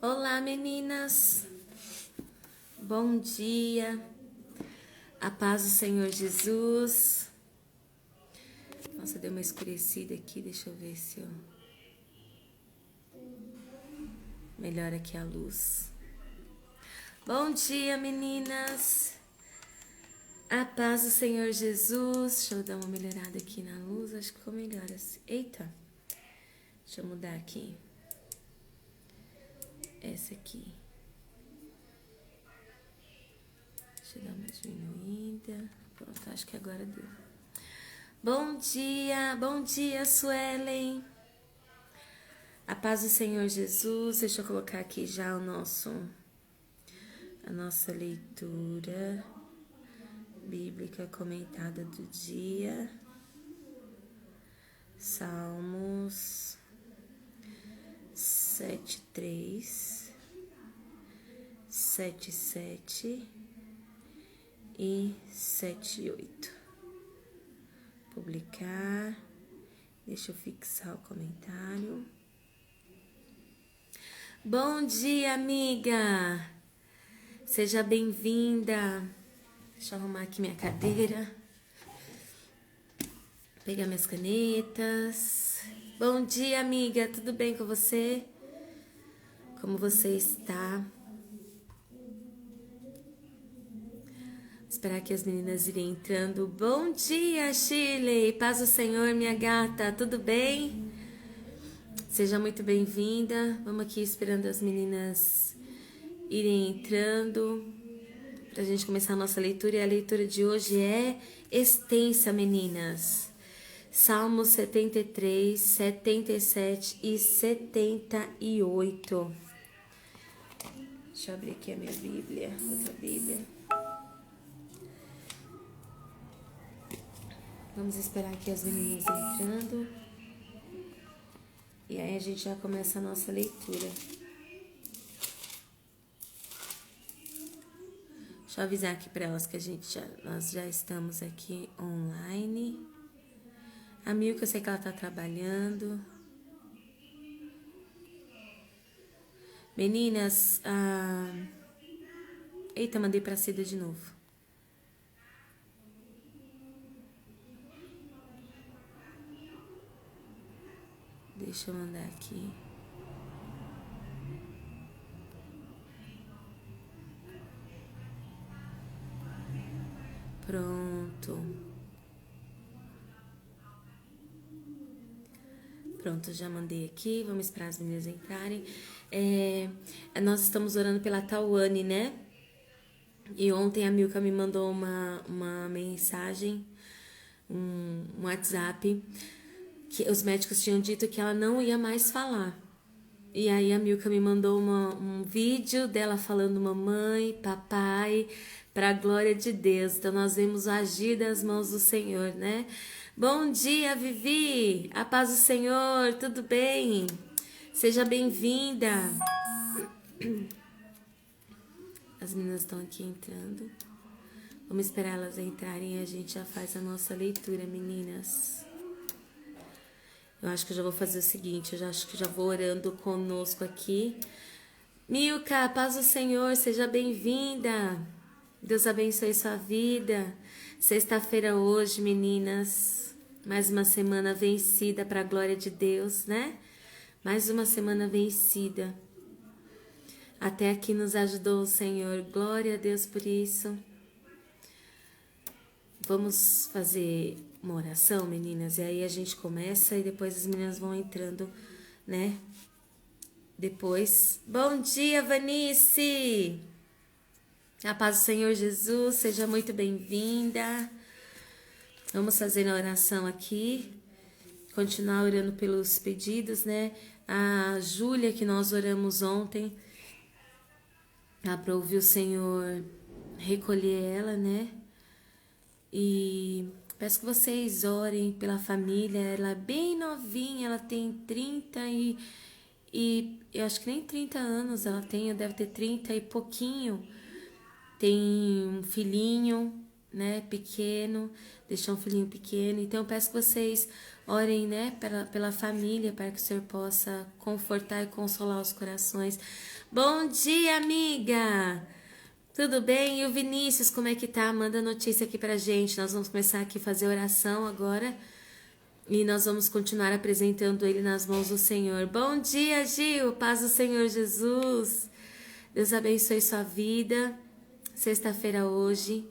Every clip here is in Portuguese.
Olá, meninas. Bom dia. A paz do Senhor Jesus. Nossa, deu uma escurecida aqui. Deixa eu ver se eu melhora aqui a luz. Bom dia, meninas. A paz do Senhor Jesus. Deixa eu dar uma melhorada aqui na luz. Acho que ficou melhor assim. Eita. Deixa eu mudar aqui. Essa aqui. Deixa eu dar uma diminuída. Pronto, acho que agora deu. Bom dia, Suelen. A paz do Senhor Jesus. Deixa eu colocar aqui já a nossa leitura bíblica comentada do dia. Salmos 7:3, 7:7 e 7:8. Publicar. Deixa eu fixar o comentário. Bom dia, amiga. Seja bem-vinda. Deixa eu arrumar aqui minha cadeira. Pegar minhas canetas. Bom dia, amiga. Tudo bem com você? Como você está? Esperar que as meninas irem entrando. Bom dia, Shirley. Paz do Senhor, minha gata. Tudo bem? Seja muito bem-vinda. Vamos aqui esperando as meninas irem entrando para a gente começar a nossa leitura. E a leitura de hoje é extensa, meninas. Salmos 73, 77 e 78. Deixa eu abrir aqui a minha Bíblia, outra Bíblia. Vamos esperar aqui as meninas entrando. E aí a gente já começa a nossa leitura. Deixa eu avisar aqui para elas que nós já estamos aqui online. A Milka, eu sei que ela tá trabalhando. Meninas, eita, mandei pra Cida de novo. Deixa eu mandar aqui. Pronto. Pronto, já mandei aqui. Vamos esperar as meninas entrarem. Nós estamos orando pela Tawane, né? E ontem a Milka me mandou uma mensagem, um WhatsApp, que os médicos tinham dito que ela não ia mais falar. E aí a Milka me mandou um vídeo dela falando mamãe, papai, para a glória de Deus. Então nós vemos o agir das mãos do Senhor, né? Bom dia, Vivi! A paz do Senhor, tudo bem? Seja bem-vinda! As meninas estão aqui entrando. Vamos esperar elas entrarem e a gente já faz a nossa leitura, meninas. Eu acho que eu já vou fazer o seguinte, acho que já vou orando conosco aqui. Milka, paz do Senhor, seja bem-vinda. Deus abençoe sua vida. Sexta-feira hoje, meninas. Mais uma semana vencida para a glória de Deus, né? Mais uma semana vencida. Até aqui nos ajudou o Senhor. Glória a Deus por isso. Vamos fazer uma oração, meninas? E aí a gente começa e depois as meninas vão entrando, né? Depois. Bom dia, Vanice! A paz do Senhor Jesus, seja muito bem-vinda. Vamos fazer a oração aqui. Continuar orando pelos pedidos, né? A Júlia, que nós oramos ontem, para ouvir o Senhor recolher ela, né? E peço que vocês orem pela família. Ela é bem novinha, ela tem 30 e eu acho que nem 30 anos ela tem, deve ter 30 e pouquinho. Tem um filhinho, né, pequeno, deixou um filhinho pequeno. Então eu peço que vocês orem, né, pela família, para que o Senhor possa confortar e consolar os corações. Bom dia, amiga! Tudo bem? E o Vinícius, como é que tá? Manda notícia aqui pra gente. Nós vamos começar aqui a fazer oração agora. E nós vamos continuar apresentando ele nas mãos do Senhor. Bom dia, Gil! Paz do Senhor Jesus! Deus abençoe sua vida. Sexta-feira hoje.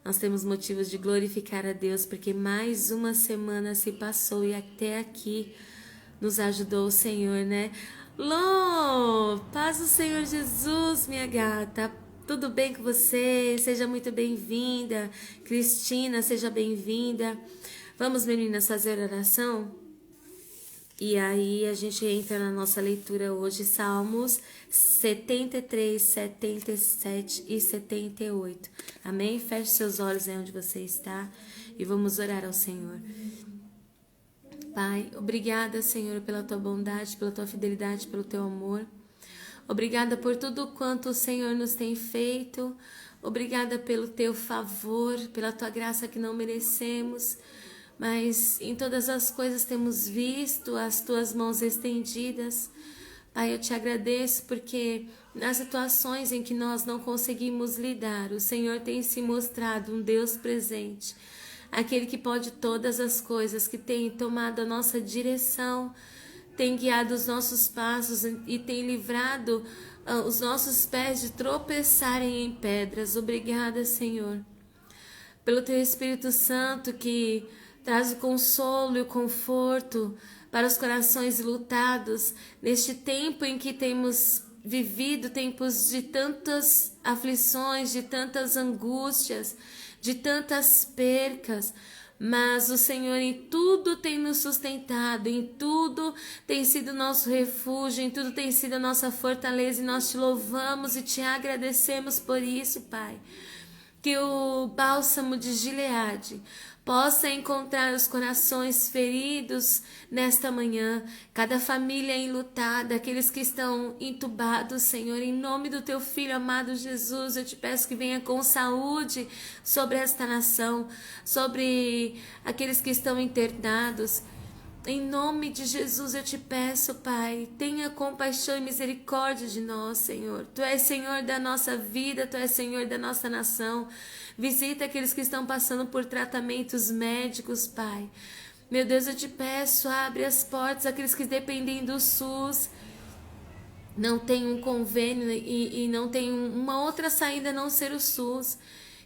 Nós temos motivos de glorificar a Deus, porque mais uma semana se passou e até aqui nos ajudou o Senhor, né? Lô! Paz do Senhor Jesus, minha gata! Tudo bem com você? Seja muito bem-vinda. Cristina, seja bem-vinda. Vamos, meninas, fazer oração? E aí a gente entra na nossa leitura hoje, Salmos 73, 77 e 78. Amém? Feche seus olhos aí onde você está e vamos orar ao Senhor. Pai, obrigada, Senhor, pela tua bondade, pela tua fidelidade, pelo teu amor. Obrigada por tudo quanto o Senhor nos tem feito. Obrigada pelo teu favor, pela tua graça que não merecemos. Mas em todas as coisas temos visto as tuas mãos estendidas. Pai, eu te agradeço porque nas situações em que nós não conseguimos lidar, o Senhor tem se mostrado um Deus presente. Aquele que pode todas as coisas, que tem tomado a nossa direção, tem guiado os nossos passos e tem livrado os nossos pés de tropeçarem em pedras. Obrigada, Senhor, pelo teu Espírito Santo que traz o consolo e o conforto para os corações lutados neste tempo em que temos vivido tempos de tantas aflições, de tantas angústias, de tantas percas. Mas o Senhor em tudo tem nos sustentado, em tudo tem sido nosso refúgio, em tudo tem sido a nossa fortaleza, e nós te louvamos e te agradecemos por isso, Pai. Que o bálsamo de Gileade possa encontrar os corações feridos nesta manhã, cada família enlutada, aqueles que estão entubados, Senhor, em nome do teu Filho amado Jesus, eu te peço que venha com saúde sobre esta nação, sobre aqueles que estão internados. Em nome de Jesus eu te peço, Pai, tenha compaixão e misericórdia de nós, Senhor. Tu és Senhor da nossa vida, Tu és Senhor da nossa nação. Visita aqueles que estão passando por tratamentos médicos, Pai. Meu Deus, eu te peço, abre as portas àqueles que dependem do SUS, não tem um convênio e não tem uma outra saída a não ser o SUS.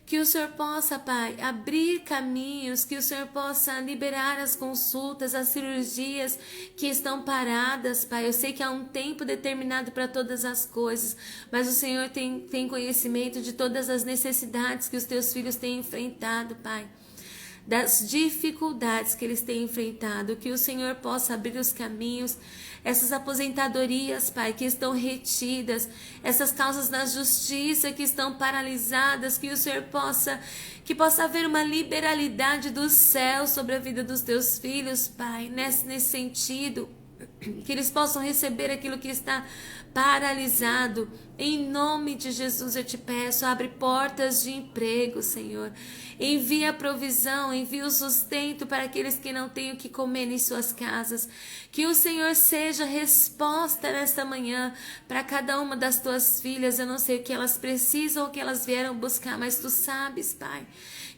Que o Senhor possa, Pai, abrir caminhos, que o Senhor possa liberar as consultas, as cirurgias que estão paradas, Pai. Eu sei que há um tempo determinado para todas as coisas, mas o Senhor tem conhecimento de todas as necessidades que os teus filhos têm enfrentado, Pai. Das dificuldades que eles têm enfrentado, que o Senhor possa abrir os caminhos, essas aposentadorias, Pai, que estão retidas, essas causas na justiça que estão paralisadas, que o Senhor possa haver uma liberalidade do céu sobre a vida dos teus filhos, Pai, nesse sentido, que eles possam receber aquilo que está paralisado. Em nome de Jesus eu te peço, abre portas de emprego, Senhor. Envia provisão, envia o sustento para aqueles que não têm o que comer em suas casas. Que o Senhor seja resposta nesta manhã para cada uma das tuas filhas. Eu não sei o que elas precisam ou o que elas vieram buscar, mas tu sabes, Pai.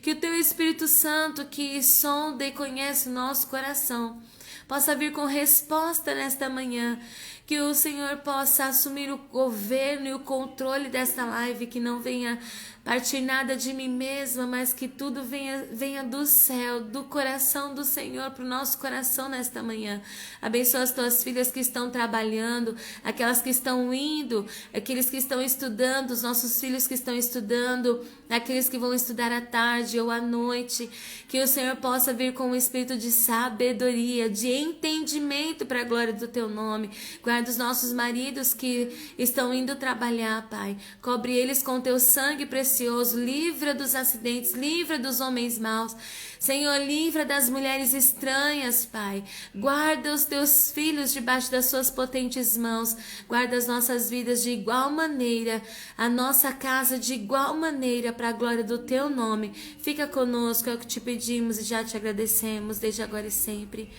Que o teu Espírito Santo, que sonda e conhece o nosso coração, possa vir com resposta nesta manhã, que o Senhor possa assumir o governo e o controle desta live, que não venha partir nada de mim mesma, mas que tudo venha do céu, do coração do Senhor para o nosso coração nesta manhã. Abençoa as tuas filhas que estão trabalhando, aquelas que estão indo, aqueles que estão estudando, os nossos filhos que estão estudando, aqueles que vão estudar à tarde ou à noite, que o Senhor possa vir com um espírito de sabedoria, de entendimento para a glória do teu nome. Guarda os nossos maridos que estão indo trabalhar, Pai. Cobre eles com teu sangue precioso. Livra dos acidentes, livra dos homens maus. Senhor, livra das mulheres estranhas, Pai. Guarda os teus filhos debaixo das suas potentes mãos. Guarda as nossas vidas de igual maneira, a nossa casa de igual maneira, para a glória do teu nome. Fica conosco, é o que te pedimos e já te agradecemos, desde agora e sempre.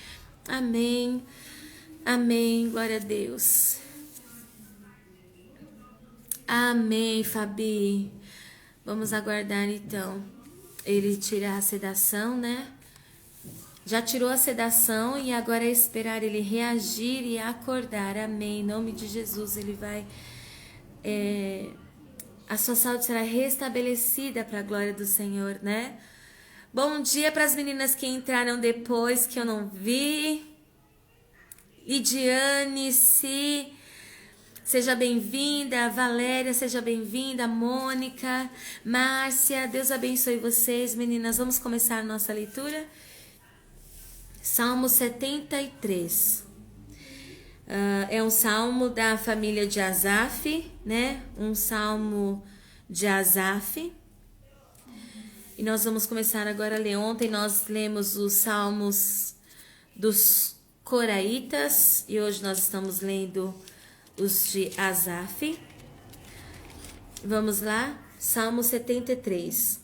Amém. Amém. Glória a Deus. Amém, Fabi. Vamos aguardar então ele tirar a sedação, né? Já tirou a sedação e agora é esperar ele reagir e acordar. Amém. Em nome de Jesus, ele vai... a sua saúde será restabelecida para a glória do Senhor, né? Bom dia para as meninas que entraram depois, que eu não vi. Lidiane, Si, seja bem-vinda. Valéria, seja bem-vinda. Mônica, Márcia, Deus abençoe vocês, meninas. Vamos começar a nossa leitura? Salmo 73. É um salmo da família de Asaf, né? Um salmo de Asaf. E nós vamos começar agora a ler. Ontem nós lemos os salmos dos coraitas e hoje nós estamos lendo os de Asaf. Vamos lá? Salmo 73.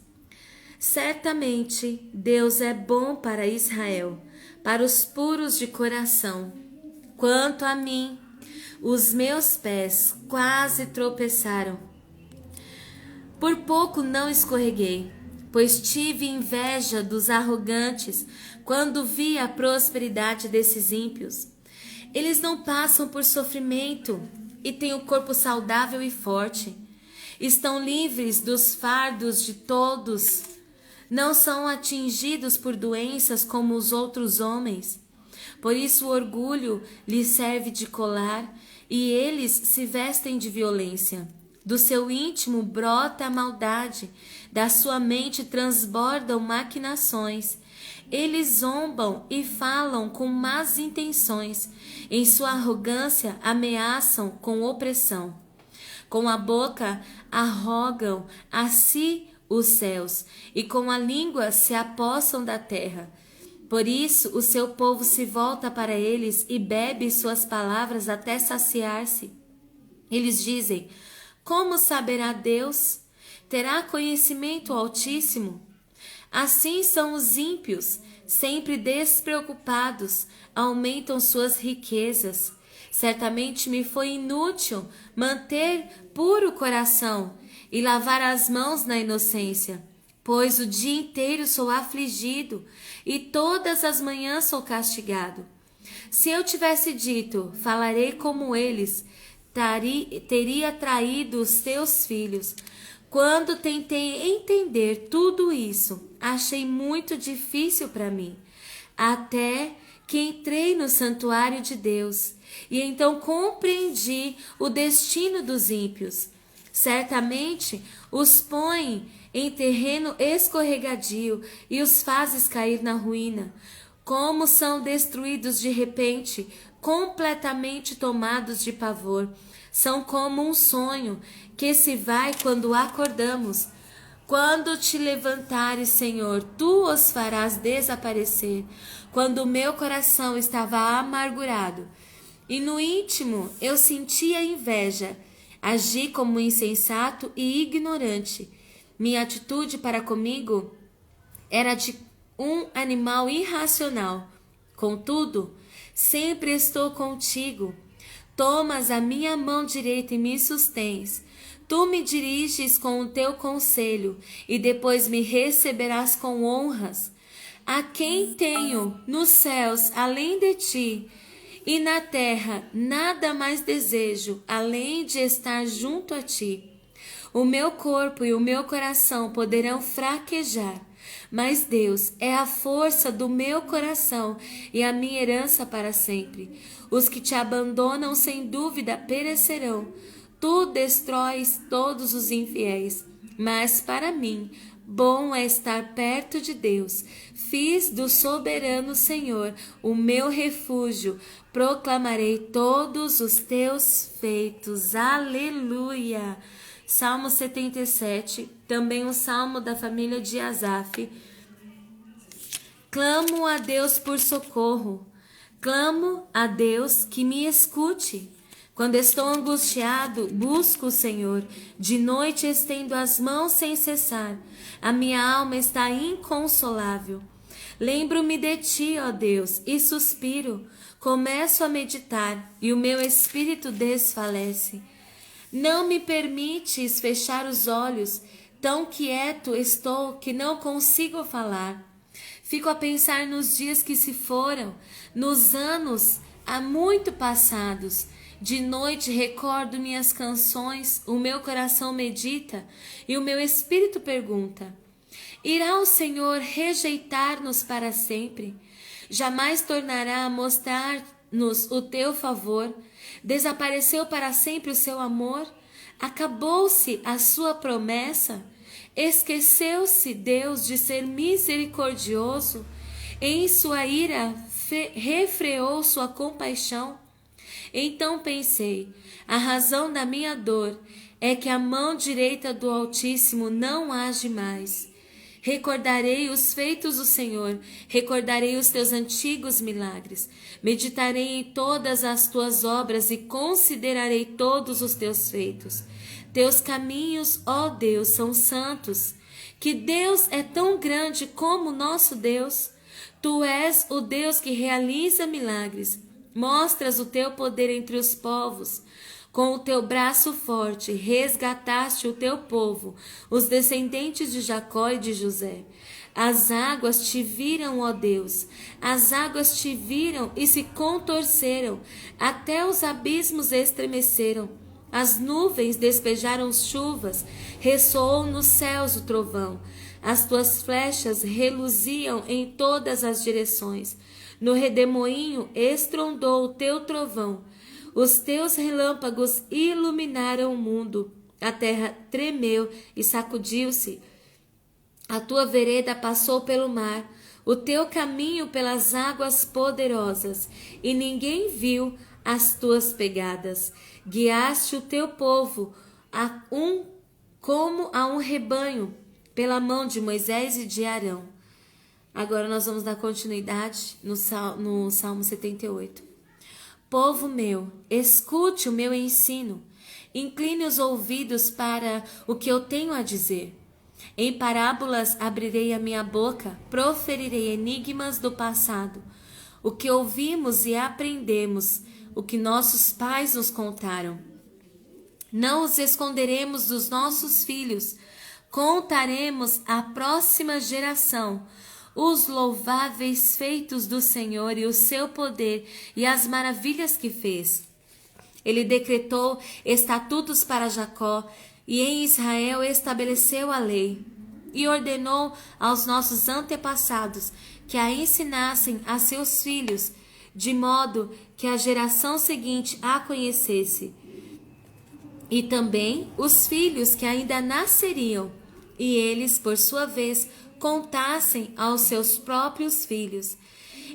Certamente Deus é bom para Israel, para os puros de coração. Quanto a mim, os meus pés quase tropeçaram. Por pouco não escorreguei, pois tive inveja dos arrogantes quando vi a prosperidade desses ímpios. Eles não passam por sofrimento e têm o corpo saudável e forte. Estão livres dos fardos de todos. Não são atingidos por doenças como os outros homens. Por isso o orgulho lhes serve de colar e eles se vestem de violência. Do seu íntimo brota a maldade, da sua mente transbordam maquinações. Eles zombam e falam com más intenções. Em sua arrogância ameaçam com opressão. Com a boca arrogam a si os céus e com a língua se apossam da terra. Por isso o seu povo se volta para eles e bebe suas palavras até saciar-se. Eles dizem: como saberá Deus? Terá conhecimento o Altíssimo? Assim são os ímpios, sempre despreocupados, aumentam suas riquezas. Certamente me foi inútil manter puro o coração e lavar as mãos na inocência, pois o dia inteiro sou afligido e todas as manhãs sou castigado. Se eu tivesse dito, falarei como eles, teria traído os teus filhos. Quando tentei entender tudo isso, achei muito difícil para mim, até que entrei no santuário de Deus, e então compreendi o destino dos ímpios. Certamente os põe em terreno escorregadio e os fazes cair na ruína. Como são destruídos de repente, completamente tomados de pavor. São como um sonho que se vai quando acordamos. Quando te levantares, Senhor, tu os farás desaparecer. Quando o meu coração estava amargurado e no íntimo eu sentia inveja, agi como insensato e ignorante. Minha atitude para comigo era de um animal irracional. Contudo, sempre estou contigo. Tomas a minha mão direita e me sustens. Tu me diriges com o teu conselho e depois me receberás com honras. A quem tenho nos céus além de ti e na terra nada mais desejo além de estar junto a ti. O meu corpo e o meu coração poderão fraquejar, mas Deus é a força do meu coração e a minha herança para sempre. Os que te abandonam sem dúvida perecerão. Tu destróis todos os infiéis, mas para mim Bom é estar perto de Deus. Fiz do soberano Senhor o meu refúgio. Proclamarei todos os teus feitos. Aleluia! Salmo 77, também um salmo da família de Asaf. Clamo a Deus por socorro. Clamo a Deus que me escute. Quando estou angustiado, busco o Senhor. De noite estendo as mãos sem cessar. A minha alma está inconsolável. Lembro-me de ti, ó Deus, e suspiro. Começo a meditar, e o meu espírito desfalece. Não me permites fechar os olhos. Tão quieto estou que não consigo falar. Fico a pensar nos dias que se foram, nos anos há muito passados. De noite recordo minhas canções, o meu coração medita e o meu espírito pergunta: irá o Senhor rejeitar-nos para sempre? Jamais tornará a mostrar-nos o teu favor? Desapareceu para sempre o seu amor? Acabou-se a sua promessa? Esqueceu-se Deus de ser misericordioso? Em sua ira refreou sua compaixão? Então pensei, a razão da minha dor é que a mão direita do Altíssimo não age mais. Recordarei os feitos do Senhor, recordarei os teus antigos milagres. Meditarei em todas as tuas obras e considerarei todos os teus feitos. Teus caminhos, ó Deus, são santos. Que Deus é tão grande como nosso Deus. Tu és o Deus que realiza milagres. Mostras o teu poder entre os povos. Com o teu braço forte resgataste o teu povo, os descendentes de Jacó e de José. As águas te viram, ó Deus, as águas te viram e se contorceram, até os abismos estremeceram. As nuvens despejaram chuvas, ressoou nos céus o trovão. As tuas flechas reluziam em todas as direções. No redemoinho estrondou o teu trovão. Os teus relâmpagos iluminaram o mundo. A terra tremeu e sacudiu-se. A tua vereda passou pelo mar, o teu caminho pelas águas poderosas, e ninguém viu as tuas pegadas. Guiaste o teu povo como a um rebanho, pela mão de Moisés e de Arão. Agora nós vamos dar continuidade no Salmo 78. Povo meu, escute o meu ensino, incline os ouvidos para o que eu tenho a dizer. Em parábolas abrirei a minha boca, proferirei enigmas do passado, o que ouvimos e aprendemos, o que nossos pais nos contaram. Não os esconderemos dos nossos filhos, contaremos à próxima geração os louváveis feitos do Senhor e o seu poder e as maravilhas que fez. Ele decretou estatutos para Jacó e em Israel estabeleceu a lei e ordenou aos nossos antepassados que a ensinassem a seus filhos, de modo que a geração seguinte a conhecesse, e também os filhos que ainda nasceriam, e eles, por sua vez, contassem aos seus próprios filhos.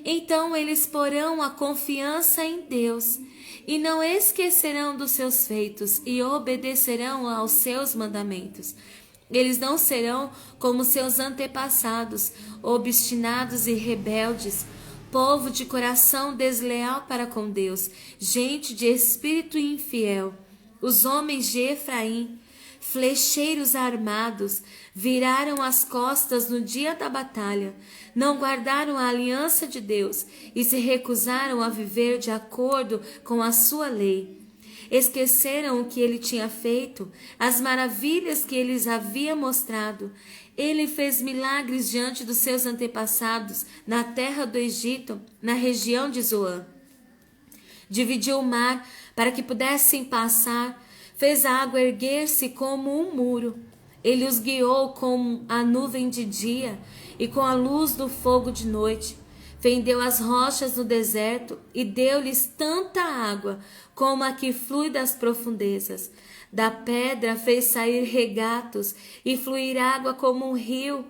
Então eles porão a confiança em Deus e não esquecerão dos seus feitos e obedecerão aos seus mandamentos. Eles não serão como seus antepassados, obstinados e rebeldes, povo de coração desleal para com Deus, gente de espírito infiel. Os homens de Efraim, flecheiros armados, viraram as costas no dia da batalha, não guardaram a aliança de Deus e se recusaram a viver de acordo com a sua lei. Esqueceram o que ele tinha feito, as maravilhas que ele lhes havia mostrado. Ele fez milagres diante dos seus antepassados na terra do Egito, na região de Zoã. Dividiu o mar para que pudessem passar, fez a água erguer-se como um muro. Ele os guiou com a nuvem de dia e com a luz do fogo de noite. Fendeu as rochas no deserto e deu-lhes tanta água como a que flui das profundezas. Da pedra fez sair regatos e fluir água como um rio.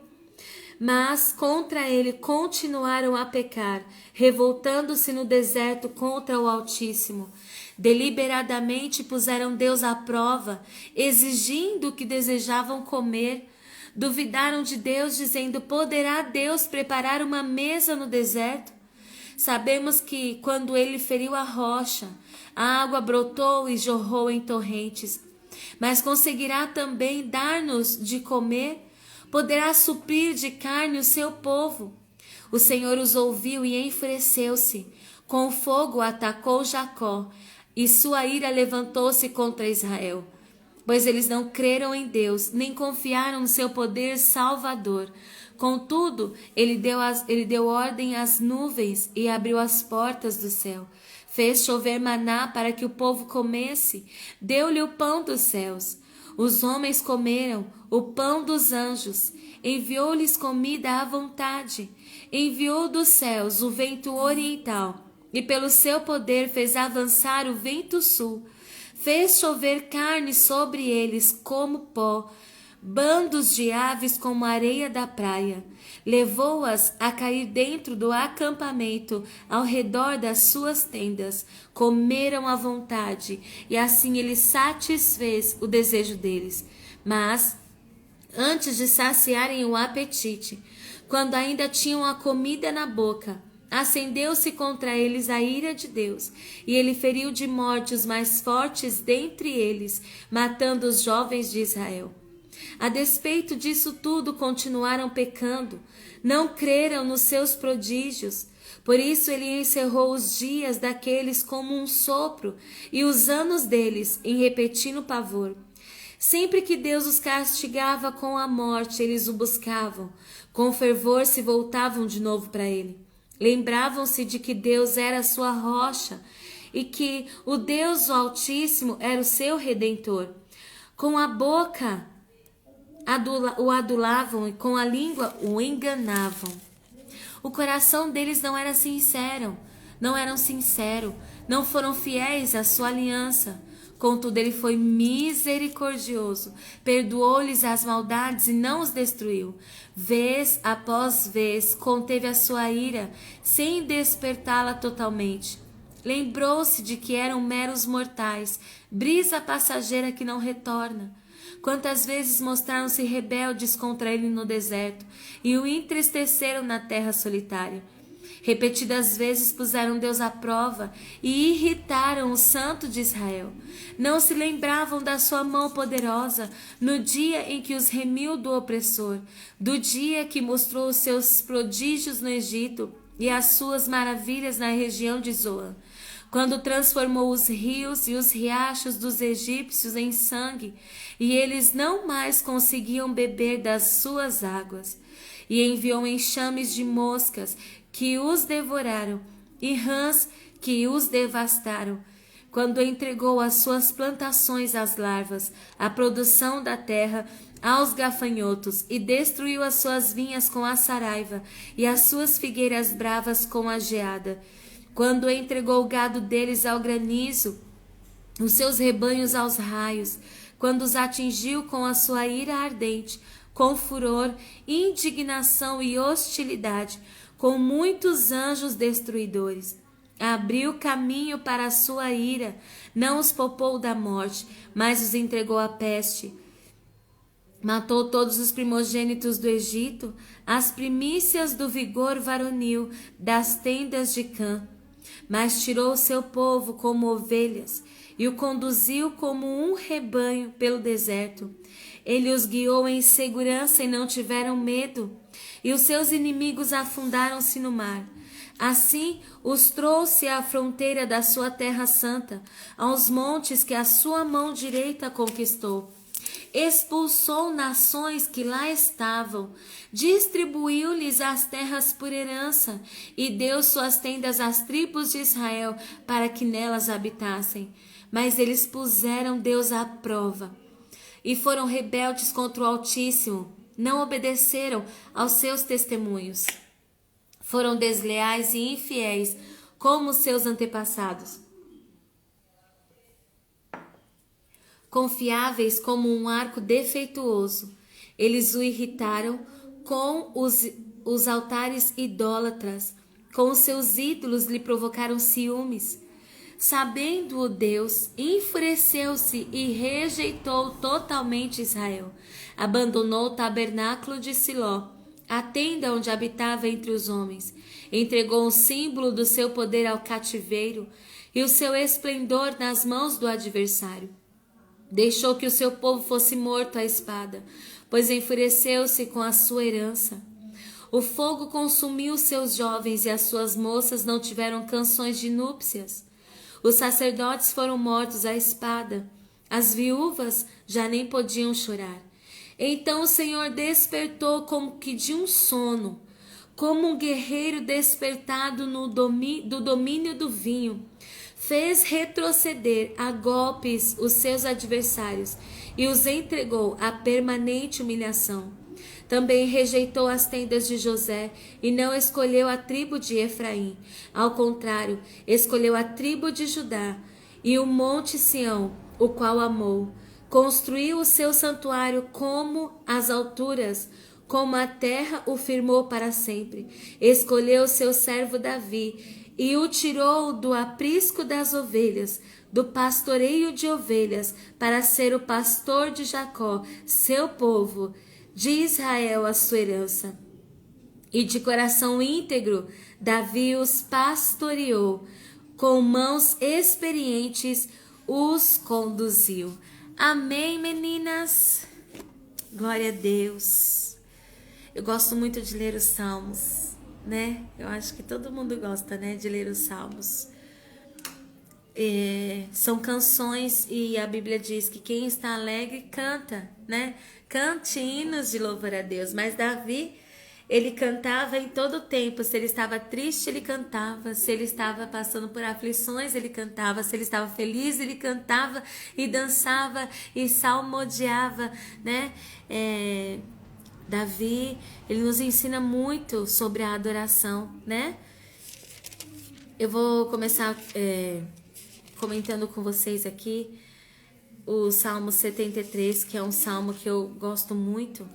Mas contra ele continuaram a pecar, revoltando-se no deserto contra o Altíssimo. Deliberadamente puseram Deus à prova, exigindo o que desejavam comer. Duvidaram de Deus, dizendo: poderá Deus preparar uma mesa no deserto? Sabemos que, quando ele feriu a rocha, a água brotou e jorrou em torrentes. Mas conseguirá também dar-nos de comer? Poderá suprir de carne o seu povo? O Senhor os ouviu e enfureceu-se. Com fogo atacou Jacó, e sua ira levantou-se contra Israel. Pois eles não creram em Deus, nem confiaram no seu poder salvador. Contudo, ele deu ordem às nuvens e abriu as portas do céu. Fez chover maná para que o povo comesse, deu-lhe o pão dos céus. Os homens comeram o pão dos anjos, enviou-lhes comida à vontade. Enviou dos céus o vento oriental, e pelo seu poder fez avançar o vento sul. Fez chover carne sobre eles como pó, bandos de aves como a areia da praia. Levou-as a cair dentro do acampamento, ao redor das suas tendas. Comeram à vontade, e assim ele satisfez o desejo deles. Mas, antes de saciarem o apetite, quando ainda tinham a comida na boca, acendeu-se contra eles a ira de Deus, e ele feriu de morte os mais fortes dentre eles, matando os jovens de Israel. A despeito disso tudo, continuaram pecando, não creram nos seus prodígios. Por isso ele encerrou os dias daqueles como um sopro, e os anos deles em repentino pavor. Sempre que Deus os castigava com a morte, eles o buscavam. Com fervor se voltavam de novo para ele. Lembravam-se de que Deus era a sua rocha e que o Deus o Altíssimo era o seu Redentor. Com a boca o adulavam e com a língua o enganavam. O coração deles não era sincero, não foram fiéis à sua aliança. Contudo, ele foi misericordioso, perdoou-lhes as maldades e não os destruiu. Vez após vez, conteve a sua ira, sem despertá-la totalmente. Lembrou-se de que eram meros mortais, brisa passageira que não retorna. Quantas vezes mostraram-se rebeldes contra ele no deserto e o entristeceram na terra solitária. Repetidas vezes puseram Deus à prova e irritaram o Santo de Israel. Não se lembravam da sua mão poderosa no dia em que os remiu do opressor, do dia que mostrou os seus prodígios no Egito e as suas maravilhas na região de Zoan, quando transformou os rios e os riachos dos egípcios em sangue, e eles não mais conseguiam beber das suas águas, e enviou enxames de moscas que os devoraram, e rãs que os devastaram, quando entregou as suas plantações às larvas, a produção da terra aos gafanhotos, e destruiu as suas vinhas com a saraiva, e as suas figueiras bravas com a geada, quando entregou o gado deles ao granizo, os seus rebanhos aos raios, quando os atingiu com a sua ira ardente, com furor, indignação e hostilidade, com muitos anjos destruidores. Abriu caminho para a sua ira, não os poupou da morte, mas os entregou à peste. Matou todos os primogênitos do Egito, as primícias do vigor varonil das tendas de Cã. Mas tirou o seu povo como ovelhas e o conduziu como um rebanho pelo deserto. Ele os guiou em segurança e não tiveram medo, e os seus inimigos afundaram-se no mar. Assim os trouxe à fronteira da sua terra santa, aos montes que a sua mão direita conquistou. Expulsou nações que lá estavam, distribuiu-lhes as terras por herança e deu suas tendas às tribos de Israel para que nelas habitassem. Mas eles puseram Deus à prova e foram rebeldes contra o Altíssimo, não obedeceram aos seus testemunhos. Foram desleais e infiéis como seus antepassados, confiáveis como um arco defeituoso. Eles o irritaram com os altares idólatras, com os seus ídolos lhe provocaram ciúmes. Sabendo-o Deus, enfureceu-se e rejeitou totalmente Israel. Abandonou o tabernáculo de Siló, a tenda onde habitava entre os homens. Entregou um símbolo do seu poder ao cativeiro e o seu esplendor nas mãos do adversário. Deixou que o seu povo fosse morto à espada, pois enfureceu-se com a sua herança. O fogo consumiu seus jovens e as suas moças não tiveram canções de núpcias. Os sacerdotes foram mortos à espada, as viúvas já nem podiam chorar. Então o Senhor despertou como que de um sono, como um guerreiro despertado do domínio do vinho. Fez retroceder a golpes os seus adversários e os entregou à permanente humilhação. Também rejeitou as tendas de José e não escolheu a tribo de Efraim. Ao contrário, escolheu a tribo de Judá e o monte Sião, o qual amou. Construiu o seu santuário como as alturas, como a terra o firmou para sempre. Escolheu seu servo Davi e o tirou do aprisco das ovelhas, do pastoreio de ovelhas, para ser o pastor de Jacó, seu povo, de Israel a sua herança. E de coração íntegro, Davi os pastoreou, com mãos experientes os conduziu. Amém, meninas? Glória a Deus. Eu gosto muito de ler os Salmos, né? Eu acho que todo mundo gosta, né, de ler os Salmos. São canções e a Bíblia diz que quem está alegre canta, né? Cante hinos de louvor a Deus. Mas Davi, ele cantava em todo o tempo. Se ele estava triste, ele cantava. Se ele estava passando por aflições, ele cantava. Se ele estava feliz, ele cantava e dançava e salmodiava, né? Davi, ele nos ensina muito sobre a adoração, né? Eu vou começar comentando com vocês aqui o Salmo 73, que é um salmo que eu gosto muito,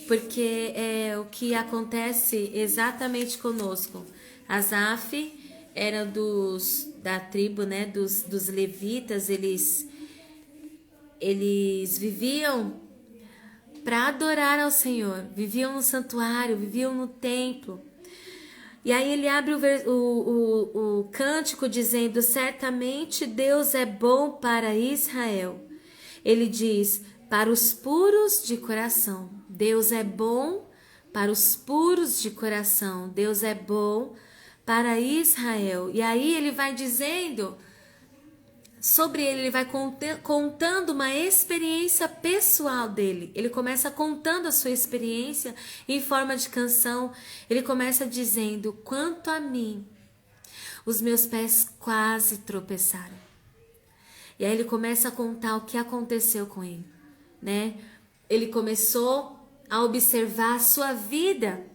porque é o que acontece exatamente conosco. Asaf era da tribo, né, dos levitas. Eles viviam para adorar ao Senhor, viviam no santuário, viviam no templo. E aí ele abre o cântico dizendo: certamente Deus é bom para Israel. Ele diz: para os puros de coração. Deus é bom para os puros de coração. Deus é bom para Israel. E aí ele vai dizendo sobre ele vai contando uma experiência pessoal dele. Ele começa contando a sua experiência em forma de canção. Ele começa dizendo: quanto a mim, os meus pés quase tropeçaram. E aí ele começa a contar o que aconteceu com ele, né? Ele começou a observar a sua vida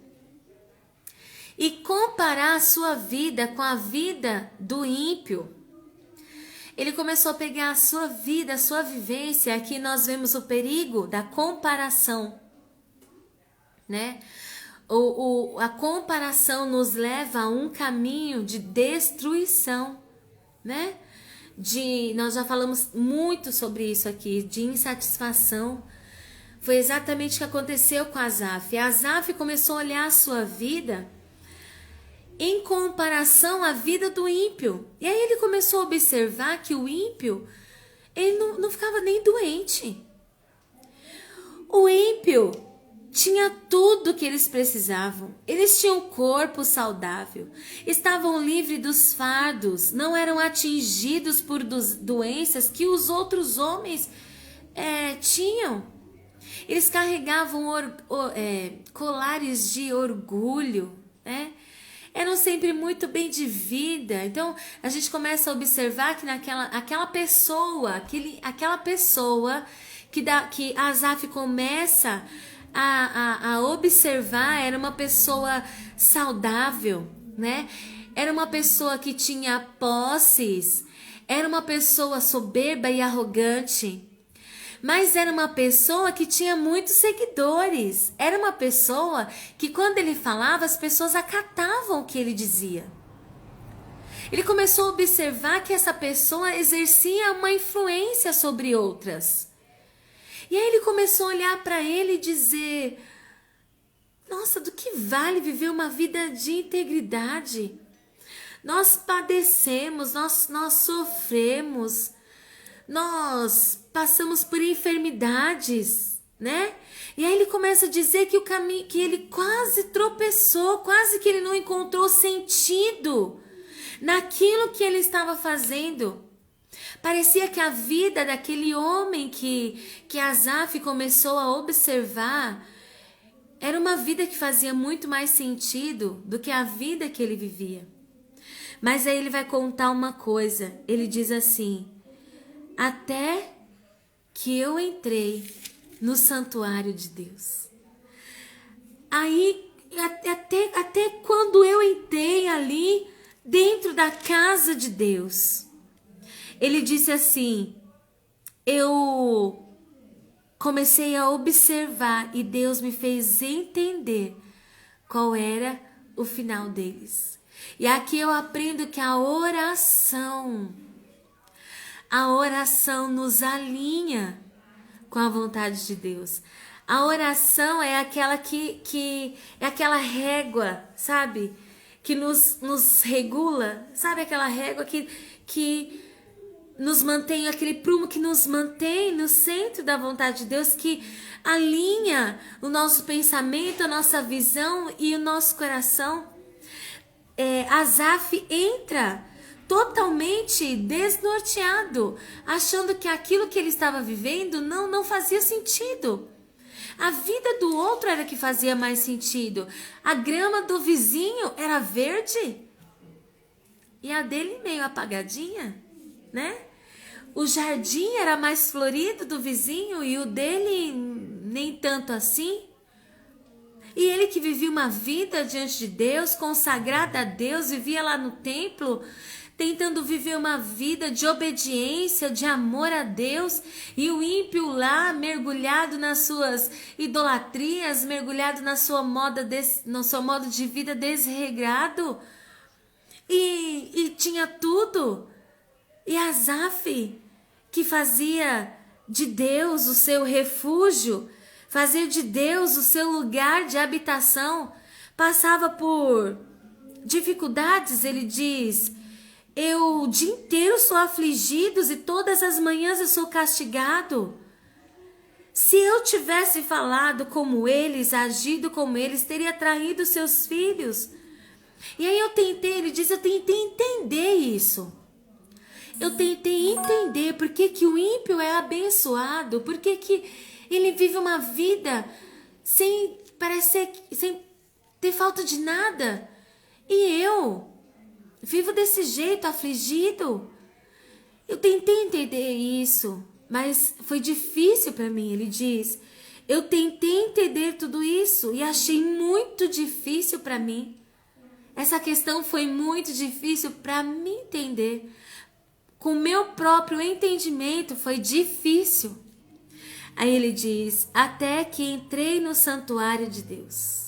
e comparar a sua vida com a vida do ímpio. Ele começou a pegar a sua vida, a sua vivência. Aqui nós vemos o perigo da comparação, né? A comparação nos leva a um caminho de destruição, né? Nós já falamos muito sobre isso aqui, de insatisfação. Foi exatamente o que aconteceu com Asaf. Asaf começou a olhar a sua vida em comparação à vida do ímpio. E aí ele começou a observar que o ímpio, ele não ficava nem doente. O ímpio tinha tudo que eles precisavam. Eles tinham corpo saudável, estavam livres dos fardos, não eram atingidos por doenças que os outros homens tinham. Eles carregavam colares de orgulho, né? Eram sempre muito bem de vida. Então a gente começa a observar que aquela pessoa que Asaf começa a observar, era uma pessoa saudável, né? Era uma pessoa que tinha posses, era uma pessoa soberba e arrogante, mas era uma pessoa que tinha muitos seguidores. Era uma pessoa que, quando ele falava, as pessoas acatavam o que ele dizia. Ele começou a observar que essa pessoa exercia uma influência sobre outras. E aí ele começou a olhar para ele e dizer: nossa, do que vale viver uma vida de integridade? Nós padecemos, nós sofremos, nós passamos por enfermidades, né? E aí ele começa a dizer que o caminho, que ele quase tropeçou, quase que ele não encontrou sentido naquilo que ele estava fazendo. Parecia que a vida daquele homem que Asaf começou a observar era uma vida que fazia muito mais sentido do que a vida que ele vivia. Mas aí ele vai contar uma coisa. Ele diz assim: até que eu entrei no santuário de Deus. Aí, até quando eu entrei ali dentro da casa de Deus, ele disse assim: eu comecei a observar e Deus me fez entender qual era o final deles. E aqui eu aprendo que a oração nos alinha com a vontade de Deus. A oração é aquela que é aquela régua, sabe? Que nos regula, sabe? Aquela régua que nos mantém, aquele prumo que nos mantém no centro da vontade de Deus, que alinha o nosso pensamento, a nossa visão e o nosso coração. Asaf entra totalmente desnorteado, achando que aquilo que ele estava vivendo não fazia sentido. A vida do outro era que fazia mais sentido. A grama do vizinho era verde e a dele meio apagadinha, né? O jardim era mais florido do vizinho e o dele nem tanto assim. E ele que vivia uma vida diante de Deus, consagrada a Deus, vivia lá no templo, tentando viver uma vida de obediência, de amor a Deus, e o ímpio lá, mergulhado nas suas idolatrias, mergulhado no seu modo de vida desregrado, e tinha tudo. E Asaf, que fazia de Deus o seu refúgio, fazer de Deus o seu lugar de habitação, passava por dificuldades. Ele diz: eu o dia inteiro sou afligido e todas as manhãs eu sou castigado. Se eu tivesse falado como eles, agido como eles, teria traído seus filhos. E aí ele diz, eu tentei entender isso. Eu tentei entender por que o ímpio é abençoado, por que ele vive uma vida sem ter falta de nada. E eu vivo desse jeito, afligido. Eu tentei entender isso, mas foi difícil para mim. Ele diz, eu tentei entender tudo isso e achei muito difícil para mim. Essa questão foi muito difícil para mim entender. Com o meu próprio entendimento foi difícil. Aí ele diz, até que entrei no santuário de Deus.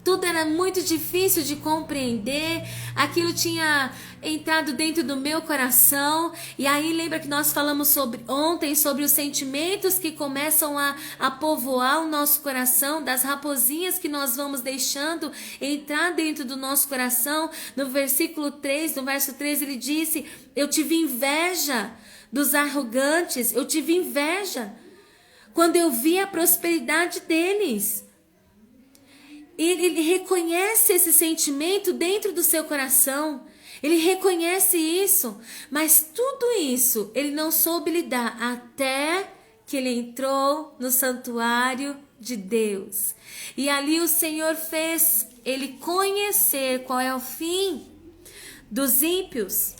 Tudo era muito difícil de compreender, aquilo tinha entrado dentro do meu coração. E aí lembra que nós falamos ontem sobre os sentimentos que começam a povoar o nosso coração, das raposinhas que nós vamos deixando entrar dentro do nosso coração. No versículo 3, no verso 3, ele disse, eu tive inveja dos arrogantes, eu tive inveja quando eu vi a prosperidade deles. Ele reconhece esse sentimento dentro do seu coração. Ele reconhece isso. Mas tudo isso ele não soube lidar até que ele entrou no santuário de Deus. E ali o Senhor fez ele conhecer qual é o fim dos ímpios.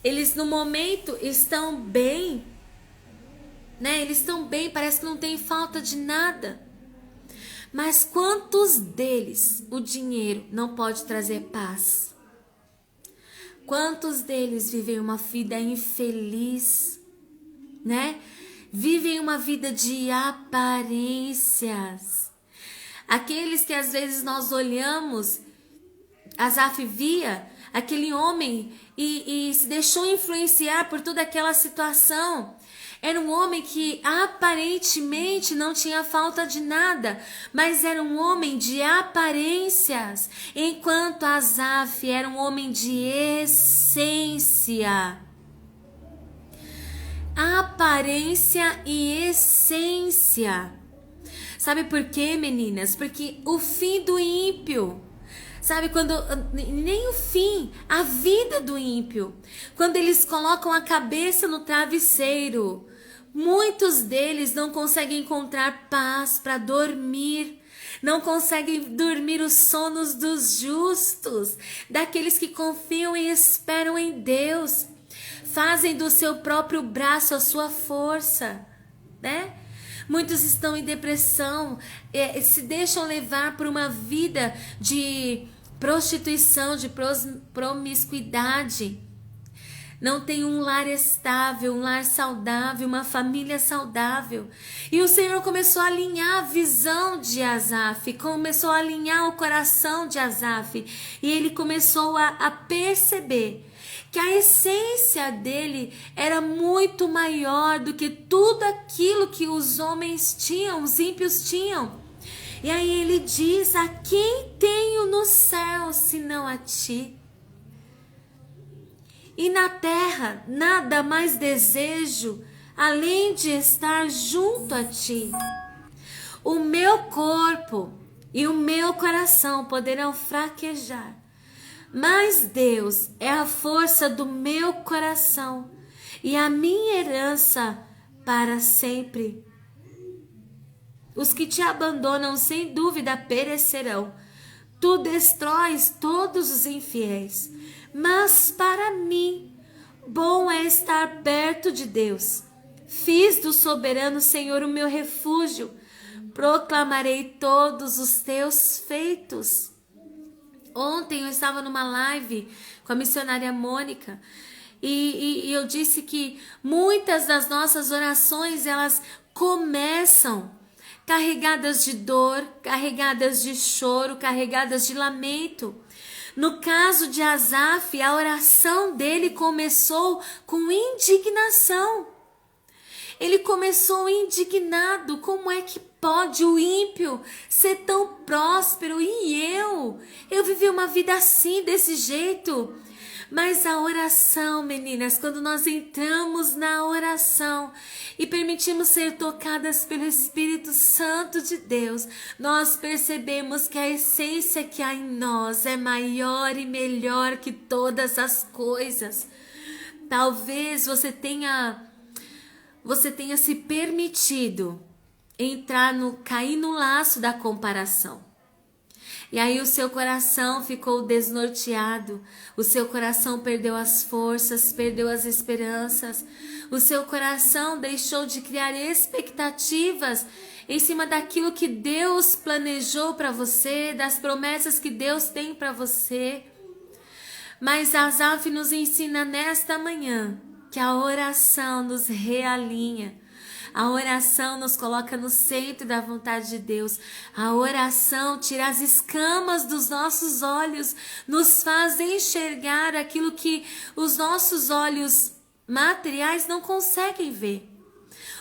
Eles no momento estão bem né? Eles estão bem, parece que não tem falta de nada. Mas quantos deles o dinheiro não pode trazer paz? Quantos deles vivem uma vida infeliz, né? Vivem uma vida de aparências. Aqueles que às vezes nós olhamos, Asaf via aquele homem e se deixou influenciar por toda aquela situação. Era um homem que aparentemente não tinha falta de nada, mas era um homem de aparências, enquanto Asaf era um homem de essência. Aparência e essência. Sabe por quê, meninas? Porque o fim do ímpio, sabe, quando nem o fim, a vida do ímpio, quando eles colocam a cabeça no travesseiro, muitos deles não conseguem encontrar paz para dormir, não conseguem dormir os sonos dos justos, daqueles que confiam e esperam em Deus, fazem do seu próprio braço a sua força, né? Muitos estão em depressão, se deixam levar por uma vida de prostituição, de promiscuidade. Não tem um lar estável, um lar saudável, uma família saudável. E o Senhor começou a alinhar a visão de Asaf, começou a alinhar o coração de Asaf. E ele começou a perceber que a essência dele era muito maior do que tudo aquilo que os homens tinham, os ímpios tinham. E aí ele diz: a quem tenho no céu senão a ti? E na terra nada mais desejo além de estar junto a ti. O meu corpo e o meu coração poderão fraquejar, mas Deus é a força do meu coração e a minha herança para sempre. Os que te abandonam sem dúvida perecerão. Tu destróis todos os infiéis. Mas para mim, bom é estar perto de Deus. Fiz do soberano Senhor o meu refúgio. Proclamarei todos os teus feitos. Ontem eu estava numa live com a missionária Mônica e eu disse que muitas das nossas orações, elas começam carregadas de dor, carregadas de choro, carregadas de lamento. No caso de Asaf, a oração dele começou com indignação. Ele começou indignado. Como é que pode o ímpio ser tão próspero? E eu vivi uma vida assim, desse jeito. Mas a oração, meninas, quando nós entramos na oração e permitimos ser tocadas pelo Espírito Santo de Deus, nós percebemos que a essência que há em nós é maior e melhor que todas as coisas. Talvez você tenha se permitido cair no laço da comparação. E aí o seu coração ficou desnorteado, o seu coração perdeu as forças, perdeu as esperanças, o seu coração deixou de criar expectativas em cima daquilo que Deus planejou para você, das promessas que Deus tem para você. Mas Asaf nos ensina nesta manhã que a oração nos realinha. A oração nos coloca no centro da vontade de Deus. A oração tira as escamas dos nossos olhos, nos faz enxergar aquilo que os nossos olhos materiais não conseguem ver.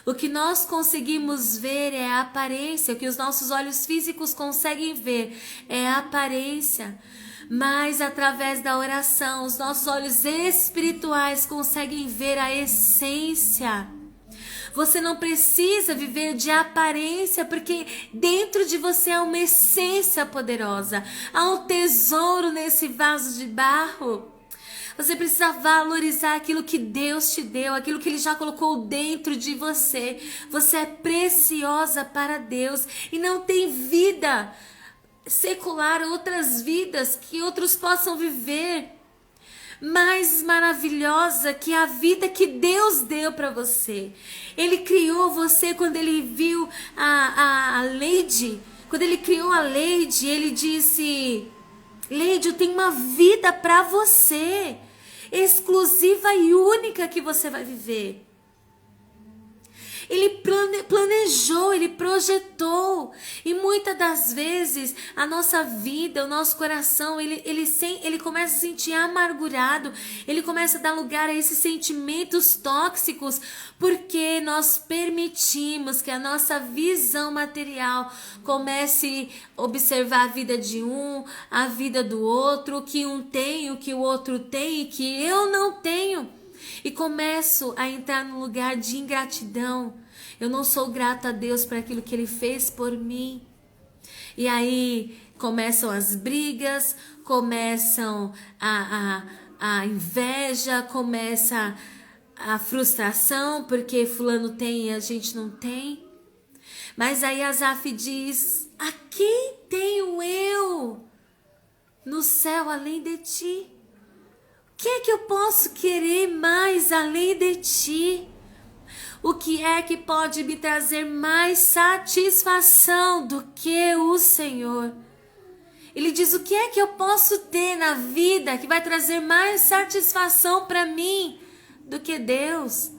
O que nós conseguimos ver é a aparência, o que os nossos olhos físicos conseguem ver é a aparência. Mas através da oração, os nossos olhos espirituais conseguem ver a essência. Você não precisa viver de aparência, porque dentro de você há uma essência poderosa. Há um tesouro nesse vaso de barro. Você precisa valorizar aquilo que Deus te deu, aquilo que Ele já colocou dentro de você. Você é preciosa para Deus e não tem vida secular, outras vidas que outros possam viver. mais maravilhosa que a vida que Deus deu para você. Ele criou você quando ele viu a Lady, quando ele criou a Lady, ele disse: Lady, eu tenho uma vida para você, exclusiva e única que você vai viver. Ele planejou, ele projetou. E muitas das vezes a nossa vida, o nosso coração, ele começa a se sentir amargurado. Ele começa a dar lugar a esses sentimentos tóxicos, porque nós permitimos que a nossa visão material comece a observar a vida de um, a vida do outro, o que um tem, o que o outro tem e que eu não tenho. E começo a entrar num lugar de ingratidão. Eu não sou grata a Deus por aquilo que Ele fez por mim. E aí começam as brigas, começam a inveja, começa a frustração, porque fulano tem e a gente não tem. Mas aí Asaf diz: a quem tenho eu no céu além de ti? O que é que eu posso querer mais além de ti? O que é que pode me trazer mais satisfação do que o Senhor? Ele diz: o que é que eu posso ter na vida que vai trazer mais satisfação para mim do que Deus?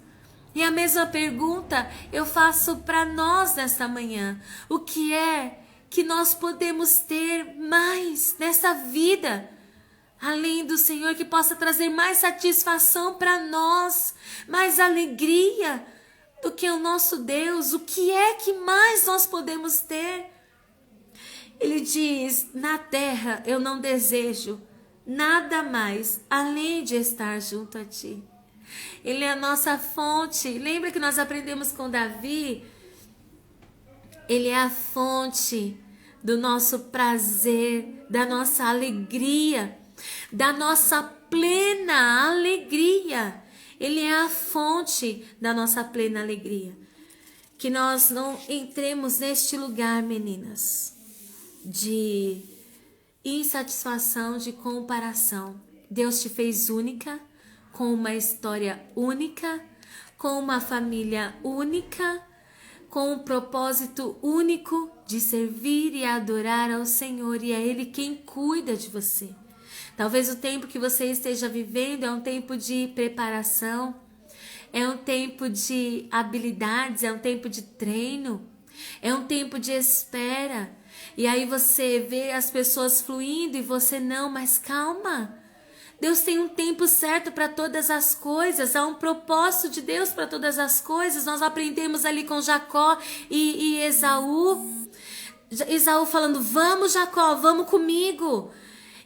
E a mesma pergunta eu faço para nós nesta manhã. O que é que nós podemos ter mais nessa vida, além do Senhor, que possa trazer mais satisfação para nós, mais alegria do que o nosso Deus? O que é que mais nós podemos ter? Ele diz: na terra eu não desejo nada mais além de estar junto a ti. Ele é a nossa fonte. Lembra que nós aprendemos com Davi? Ele é a fonte do nosso prazer, da nossa alegria, da nossa plena alegria. Ele é a fonte da nossa plena alegria. Que nós não entremos neste lugar, meninas, de insatisfação, de comparação. Deus te fez única, com uma história única, com uma família única, com um propósito único de servir e adorar ao Senhor. E é Ele quem cuida de você. Talvez o tempo que você esteja vivendo é um tempo de preparação, é um tempo de habilidades, é um tempo de treino, é um tempo de espera. E aí você vê as pessoas fluindo e você não, mas calma. Deus tem um tempo certo para todas as coisas, há um propósito de Deus para todas as coisas. Nós aprendemos ali com Jacó e Esaú. Esaú falando: vamos, Jacó, vamos comigo.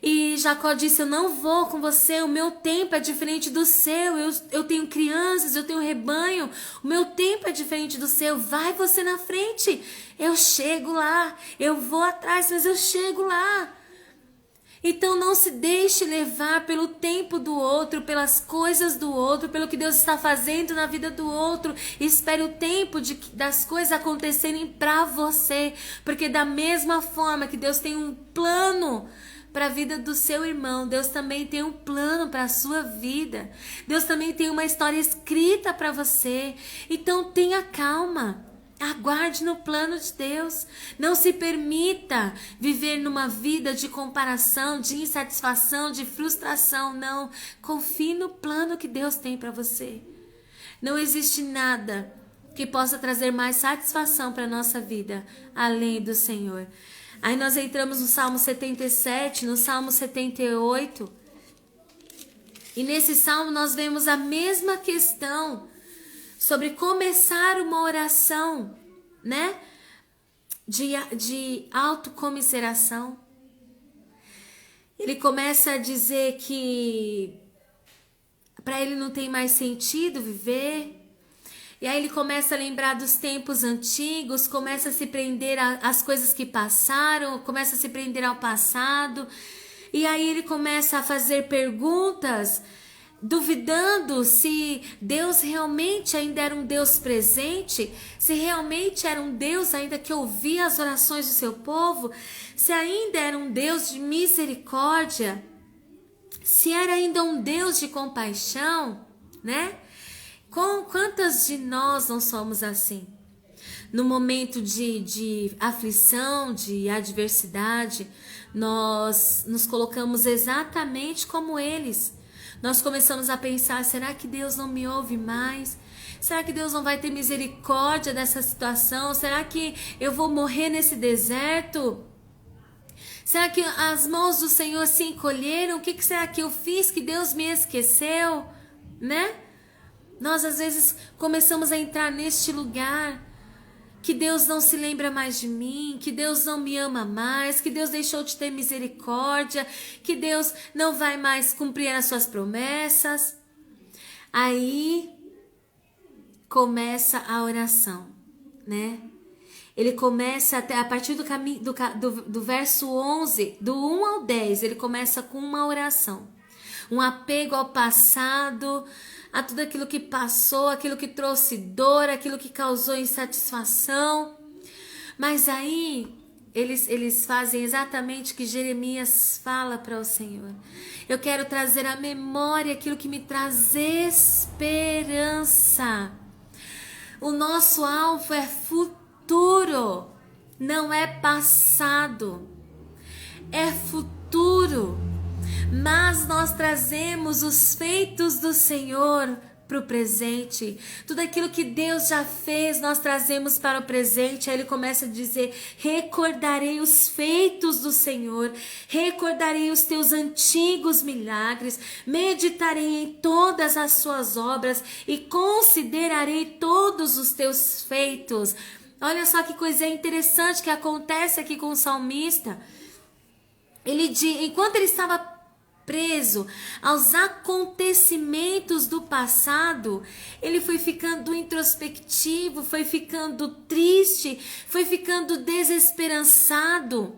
E Jacó disse: eu não vou com você, o meu tempo é diferente do seu, eu tenho crianças, eu tenho rebanho, o meu tempo é diferente do seu, vai você na frente, eu chego lá, eu vou atrás, mas eu chego lá. Então não se deixe levar pelo tempo do outro, pelas coisas do outro, pelo que Deus está fazendo na vida do outro. Espere o tempo das coisas acontecerem para você, porque da mesma forma que Deus tem um plano para a vida do seu irmão, Deus também tem um plano para a sua vida. Deus também tem uma história escrita para você. Então tenha calma. Aguarde no plano de Deus. Não se permita viver numa vida de comparação, de insatisfação, de frustração. Não. Confie no plano que Deus tem para você. Não existe nada que possa trazer mais satisfação para a nossa vida além do Senhor. Aí nós entramos no Salmo 77, no Salmo 78. E nesse salmo nós vemos a mesma questão sobre começar uma oração, né? De autocomiseração. Ele começa a dizer que para ele não tem mais sentido viver. E aí ele começa a lembrar dos tempos antigos, começa a se prender às coisas que passaram, começa a se prender ao passado. E aí ele começa a fazer perguntas, duvidando se Deus realmente ainda era um Deus presente, se realmente era um Deus ainda que ouvia as orações do seu povo, se ainda era um Deus de misericórdia, Se era ainda um Deus de compaixão, né? Quantas de nós não somos assim? No momento de aflição, de adversidade, nós nos colocamos exatamente como eles. Nós começamos a pensar, será que Deus não me ouve mais? Será que Deus não vai ter misericórdia dessa situação? Será que eu vou morrer nesse deserto? Será que as mãos do Senhor se encolheram? O que será que eu fiz que Deus me esqueceu? Né? Nós às vezes começamos a entrar neste lugar, que Deus não se lembra mais de mim, que Deus não me ama mais, que Deus deixou de ter misericórdia, que Deus não vai mais cumprir as suas promessas. Aí começa a oração, né? Ele começa até a partir do verso 11, do 1 ao 10, ele começa com uma oração. Um apego ao passado, a tudo aquilo que passou, aquilo que trouxe dor, aquilo que causou insatisfação. Mas aí eles fazem exatamente o que Jeremias fala para o Senhor. Eu quero trazer à memória aquilo que me traz esperança. O nosso alvo é futuro, não é passado, é futuro. Mas nós trazemos os feitos do Senhor para o presente. Tudo aquilo que Deus já fez, nós trazemos para o presente. Aí ele começa a dizer: recordarei os feitos do Senhor, recordarei os teus antigos milagres, meditarei em todas as suas obras e considerarei todos os teus feitos. Olha só que coisa interessante que acontece aqui com o salmista. Ele diz, enquanto ele estava preso aos acontecimentos do passado, ele foi ficando introspectivo, foi ficando triste, foi ficando desesperançado.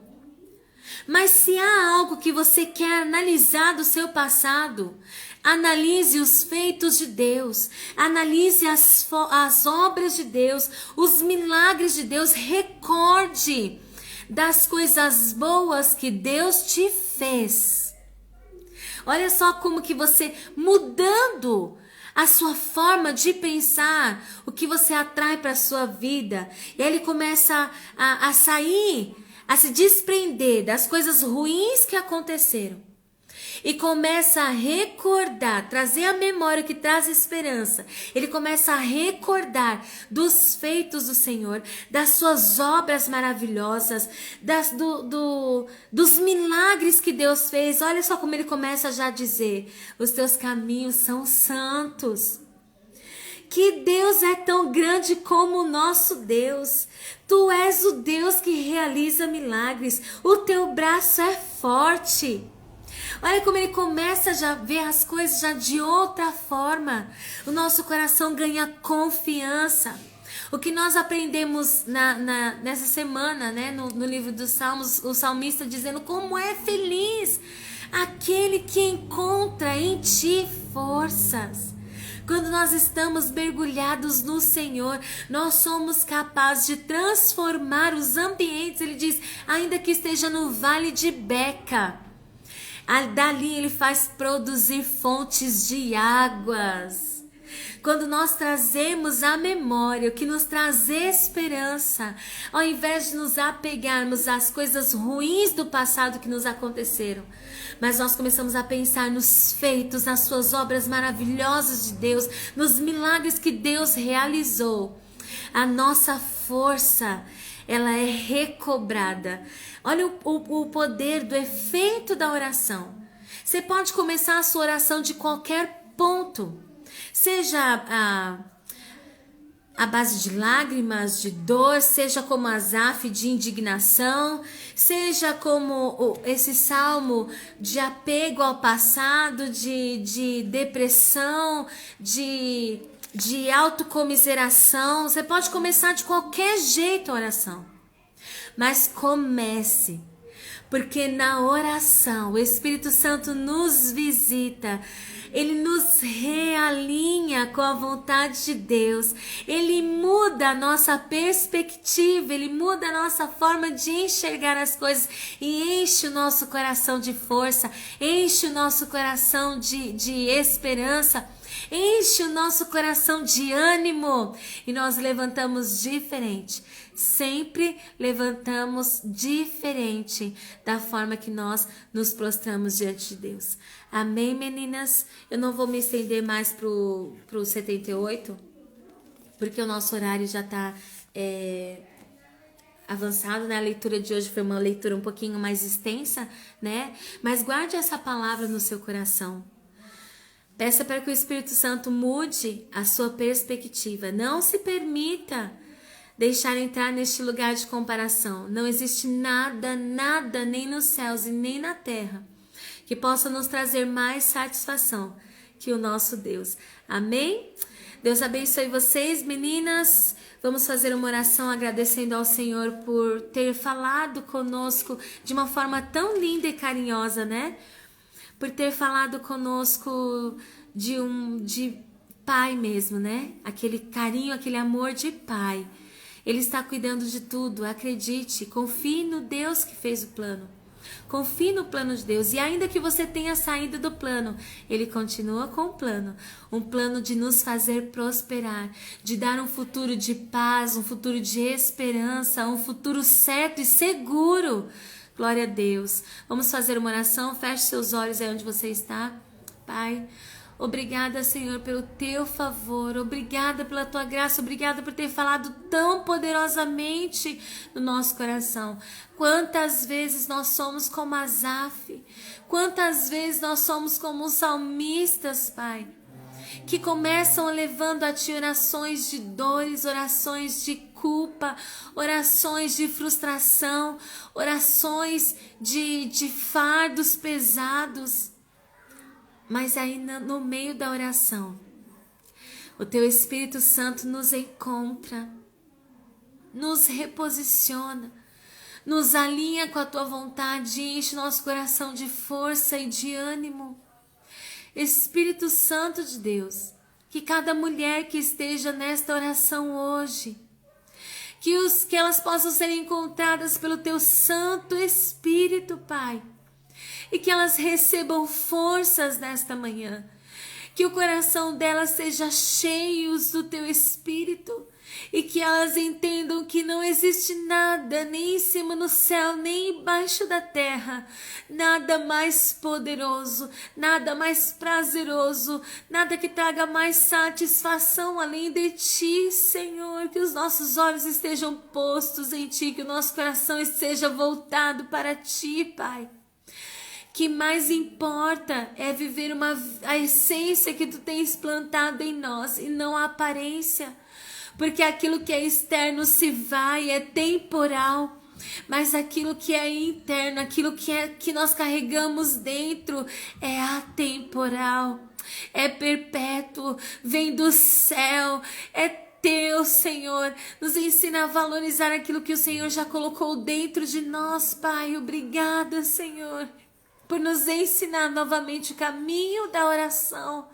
Mas se há algo que você quer analisar do seu passado, analise os feitos de Deus, analise as obras de Deus, os milagres de Deus, recorde das coisas boas que Deus te fez. Olha só como que você, mudando a sua forma de pensar, o que você atrai para a sua vida. E aí ele começa a sair, a se desprender das coisas ruins que aconteceram. E começa a recordar, trazer a memória que traz esperança. Ele começa a recordar dos feitos do Senhor, das suas obras maravilhosas, dos milagres que Deus fez. Olha só como ele começa já a dizer: os teus caminhos são santos. Que Deus é tão grande como o nosso Deus. Tu és o Deus que realiza milagres. O teu braço é forte. Olha como ele começa já a ver as coisas já de outra forma. O nosso coração ganha confiança. O que nós aprendemos nessa semana, né, no livro dos Salmos, o salmista dizendo como é feliz aquele que encontra em ti forças. Quando nós estamos mergulhados no Senhor, nós somos capazes de transformar os ambientes. Ele diz, ainda que esteja no vale de Beca, dali ele faz produzir fontes de águas. Quando nós trazemos à memória o que nos traz esperança, ao invés de nos apegarmos às coisas ruins do passado que nos aconteceram, mas nós começamos a pensar nos feitos, nas suas obras maravilhosas de Deus, nos milagres que Deus realizou, a nossa força, ela é recobrada. Olha o poder do efeito da oração. Você pode começar a sua oração de qualquer ponto. Seja a base de lágrimas, de dor, seja como Asaf, de indignação, seja como esse salmo de apego ao passado, de depressão, de autocomiseração. Você pode começar de qualquer jeito a oração, mas comece, porque na oração o Espírito Santo nos visita, ele nos realinha com a vontade de Deus, ele muda a nossa perspectiva, ele muda a nossa forma de enxergar as coisas e enche o nosso coração de força, enche o nosso coração de esperança, enche o nosso coração de ânimo e nós levantamos diferente. Sempre levantamos diferente da forma que nós nos prostramos diante de Deus. Amém, meninas? Eu não vou me estender mais pro 78, porque o nosso horário já está avançado, né? A leitura de hoje foi uma leitura um pouquinho mais extensa, né? Mas guarde essa palavra no seu coração. Peça para que o Espírito Santo mude a sua perspectiva. Não se permita deixar entrar neste lugar de comparação. Não existe nada, nem nos céus e nem na terra, que possa nos trazer mais satisfação que o nosso Deus. Amém? Deus abençoe vocês, meninas. Vamos fazer uma oração agradecendo ao Senhor por ter falado conosco de uma forma tão linda e carinhosa, né? Por ter falado conosco de pai mesmo, né? Aquele carinho, aquele amor de pai. Ele está cuidando de tudo, acredite, confie no Deus que fez o plano. Confie no plano de Deus, e ainda que você tenha saído do plano, Ele continua com o plano. Um plano de nos fazer prosperar, de dar um futuro de paz, um futuro de esperança, um futuro certo e seguro. Glória a Deus. Vamos fazer uma oração, feche seus olhos aí onde você está. Pai, obrigada, Senhor, pelo teu favor, obrigada pela tua graça, obrigada por ter falado tão poderosamente no nosso coração. Quantas vezes nós somos como Asaf, quantas vezes nós somos como os salmistas, Pai, que começam levando a ti orações de dores, orações de culpa, orações de frustração, orações de fardos pesados. Mas aí no meio da oração, o teu Espírito Santo nos encontra, nos reposiciona, nos alinha com a tua vontade e enche nosso coração de força e de ânimo. Espírito Santo de Deus, que cada mulher que esteja nesta oração hoje, que elas possam ser encontradas pelo teu Santo Espírito, Pai, e que elas recebam forças nesta manhã, que o coração delas seja cheio do teu Espírito e que elas entendam que não existe nada, nem em cima no céu, nem embaixo da terra, nada mais poderoso, nada mais prazeroso, nada que traga mais satisfação além de ti, Senhor. Que os nossos olhos estejam postos em ti, que o nosso coração esteja voltado para ti, Pai. Que mais importa é viver a essência que tu tens plantado em nós e não a aparência, porque aquilo que é externo se vai, é temporal, mas aquilo que é interno, aquilo que nós carregamos dentro é atemporal, é perpétuo, vem do céu, é teu, Senhor. Nos ensina a valorizar aquilo que o Senhor já colocou dentro de nós, Pai. Obrigada, Senhor, por nos ensinar novamente o caminho da oração.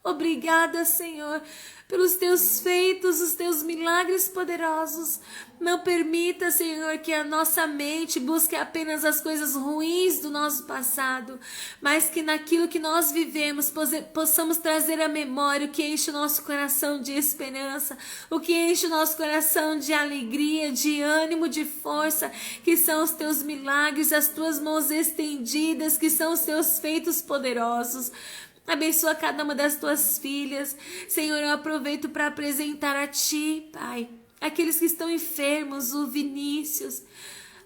Obrigada, Senhor, pelos teus feitos, os teus milagres poderosos. Não permita, Senhor, que a nossa mente busque apenas as coisas ruins do nosso passado, mas que naquilo que nós vivemos possamos trazer à memória o que enche o nosso coração de esperança, o que enche o nosso coração de alegria, de ânimo, de força, que são os teus milagres, as tuas mãos estendidas, que são os teus feitos poderosos. Abençoa cada uma das tuas filhas. Senhor, eu aproveito para apresentar a ti, Pai, aqueles que estão enfermos, o Vinícius,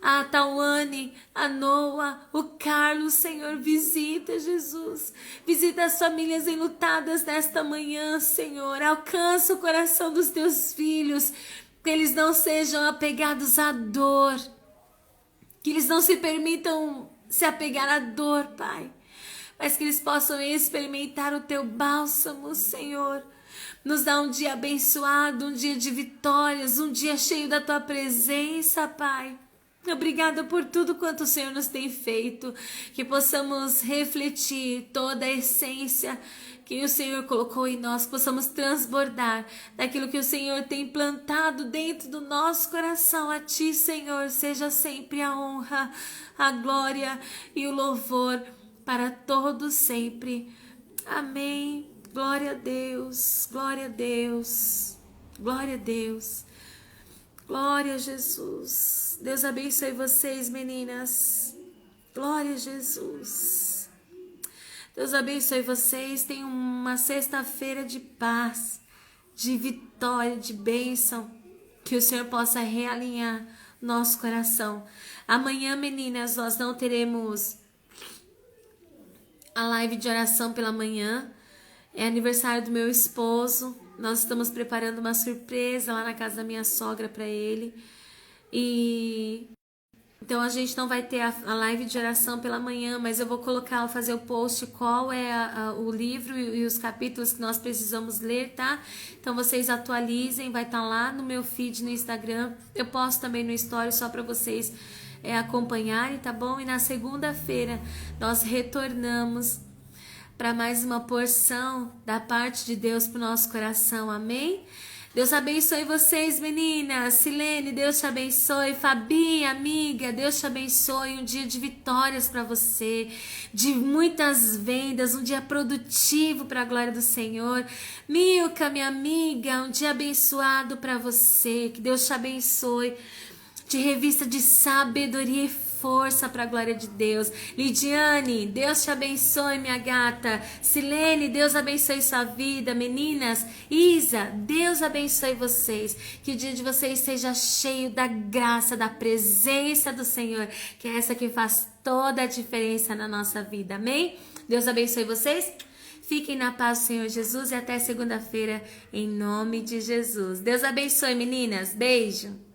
a Tawane, a Noah, o Carlos. Senhor, visita, Jesus. Visita as famílias enlutadas nesta manhã, Senhor. Alcança o coração dos teus filhos, que eles não sejam apegados à dor, que eles não se permitam se apegar à dor, Pai, mas que eles possam experimentar o teu bálsamo, Senhor. Nos dá um dia abençoado, um dia de vitórias, um dia cheio da tua presença, Pai. Obrigada por tudo quanto o Senhor nos tem feito, que possamos refletir toda a essência que o Senhor colocou em nós, que possamos transbordar daquilo que o Senhor tem plantado dentro do nosso coração. A Ti, Senhor, seja sempre a honra, a glória e o louvor para todos sempre. Amém. Glória a Deus, glória a Deus, glória a Deus. Glória a Jesus. Deus abençoe vocês, meninas. Glória a Jesus. Deus abençoe vocês. Tenham uma sexta-feira de paz, de vitória, de bênção. Que o Senhor possa realinhar nosso coração. Amanhã, meninas, nós não teremos a live de oração pela manhã. É aniversário do meu esposo. Nós estamos preparando uma surpresa lá na casa da minha sogra para ele. E então a gente não vai ter a live de oração pela manhã, mas eu vou fazer o post qual é o livro e os capítulos que nós precisamos ler, tá? Então vocês atualizem, vai estar lá no meu feed no Instagram. Eu posto também no Story só para vocês acompanharem, tá bom? E na segunda-feira nós retornamos para mais uma porção da parte de Deus para o nosso coração, amém? Deus abençoe vocês, meninas. Silene, Deus te abençoe. Fabi, amiga, Deus te abençoe. Um dia de vitórias para você, de muitas vendas, um dia produtivo para a glória do Senhor. Milka, minha amiga, um dia abençoado para você. Que Deus te abençoe. De revista de sabedoria e força para a glória de Deus. Lidiane, Deus te abençoe, minha gata. Silene, Deus abençoe sua vida. Meninas, Isa, Deus abençoe vocês. Que o dia de vocês seja cheio da graça, da presença do Senhor, que é essa que faz toda a diferença na nossa vida, amém? Deus abençoe vocês. Fiquem na paz do Senhor Jesus e até segunda-feira, em nome de Jesus. Deus abençoe, meninas. Beijo.